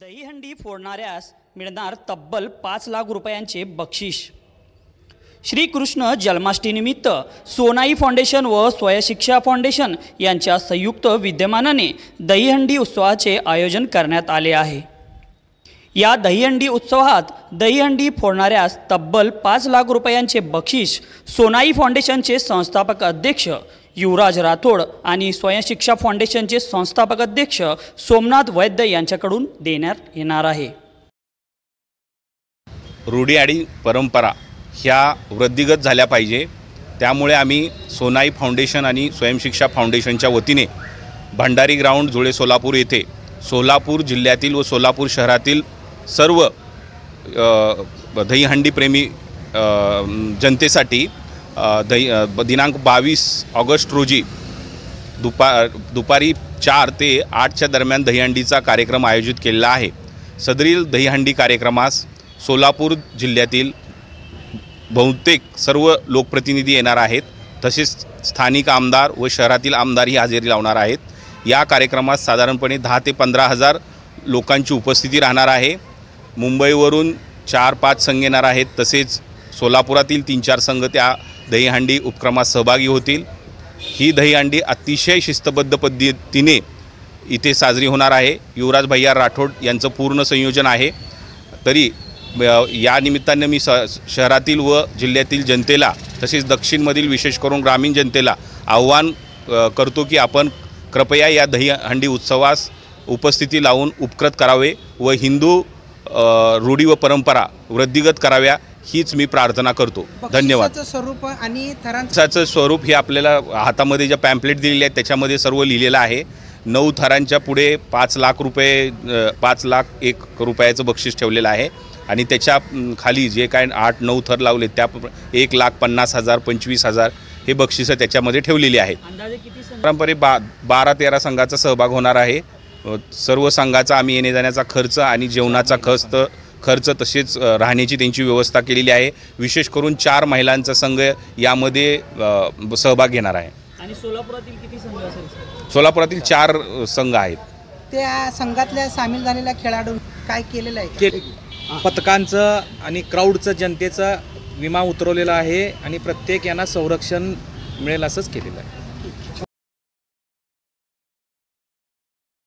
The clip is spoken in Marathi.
दहीहंडी फोडणाऱ्यास मिळणार तब्बल 5 लाख रुपयांचे बक्षीस। श्रीकृष्ण जन्माष्टमीनिमित्त सोनाई फाउंडेशन व स्वयंशिक्षा फाउंडेशन यांच्या संयुक्त विद्यमानाने दहीहंडी उत्सवाचे आयोजन करण्यात आले आहे। या दहीहंडी उत्सवात दहीहंडी फोडणाऱ्यास तब्बल 5 लाख रुपयांचे बक्षीस सोनाई फाउंडेशनचे संस्थापक अध्यक्ष युवराज राठोड आणि स्वयंशिक्षा फाउंडेशनचे संस्थापक अध्यक्ष सोमनाथ वैद्य यांच्याकडून देण्यात येणार आहे। रूढी आणि परंपरा ह्या वृद्धिगत झाल्या पाहिजे, त्यामुळे आम्ही सोनाई फाउंडेशन आणि स्वयंशिक्षा फाउंडेशनच्या वतीने भंडारी ग्राउंड जुळे सोलापूर येथे सोलापूर जिल्ह्यातील व सोलापूर शहरातील सर्व दहीहंडी प्रेमी जनतेसाठी दिनांक 22 ऑगस्ट रोजी दुपारी 4 ते 8च्या दरम्यान दहीहंडीचा कार्यक्रम आयोजित केलेला आहे। सदरील दहीहंडी कार्यक्रमास सोलापूर जिल्ह्यातील बहुतेक सर्व लोकप्रतिनिधी येणार आहेत, तसेच स्थानिक आमदार व शहरातील आमदारही हजेरी लावणार आहेत। या कार्यक्रमात साधारणपणे 10 ते 15,000 लोकांची उपस्थिती राहणार आहे। मुंबईवरून 4-5 संघ येणार आहेत, तसेच सोलापुरातील 3-4 संघ त्या दहीहंडी उपक्रमात सहभागी होतील। ही दहीहंडी अतिशय शिस्तबद्ध पद्धतीने इथे साजरी होणार आहे। युवराज भैया राठोड यांचं पूर्ण संयोजन आहे। तरी या निमित्ताने मी शहरातील व जिल्ह्यातील जनतेला तसेच दक्षिणमधील विशेष करून ग्रामीण जनतेला आव्हान करतो की आपण कृपया या दहीहंडी उत्सवास उपस्थिती लावून उपकृत करावे व हिंदू रूढी व परंपरा वृद्धिगत कराव्या हीच मी प्रार्थना करतो। धन्यवाद। स्वरूप आणि थरांचं स्वरूप हे आपल्याला हातामध्ये ज्या पॅम्पलेट दिलेले आहेत त्याच्यामध्ये सर्व लिहिलेलं आहे। 9 थरांच्या पुढे 5 लाख रुपये 5 लाख 1 रुपयाचं बक्षीस ठेवलेलं आहे आणि त्याच्या खाली जे काय 8-9 थर लावले त्या 1,50,000 25,000 हे बक्षिसं त्याच्यामध्ये ठेवलेली आहेत। अंदाजे किती संघ? परंपरे 12-13 संघाचा सहभाग होणार आहे। सर्व संघाचा आम्ही येणे जाण्याचा खर्च आणि जेवणाचा खर्च तसेच राहण्याची त्यांची व्यवस्था केलेली आहे। विशेष करून 4 महिलांचा संघ यामध्ये सहभाग घेणार आहे। आणि सोलापुरातील किती संघ असेल? सोलापुरातील 4 संघ आहेत। त्या संघातल्या सामील झालेल्या खेळाडू काय केलेलं आहे? पथकांचं आणि क्राऊडचं जनतेचा विमा उतरवलेला आहे आणि प्रत्येक यांना संरक्षण मिळेल असंच केलेलं आहे।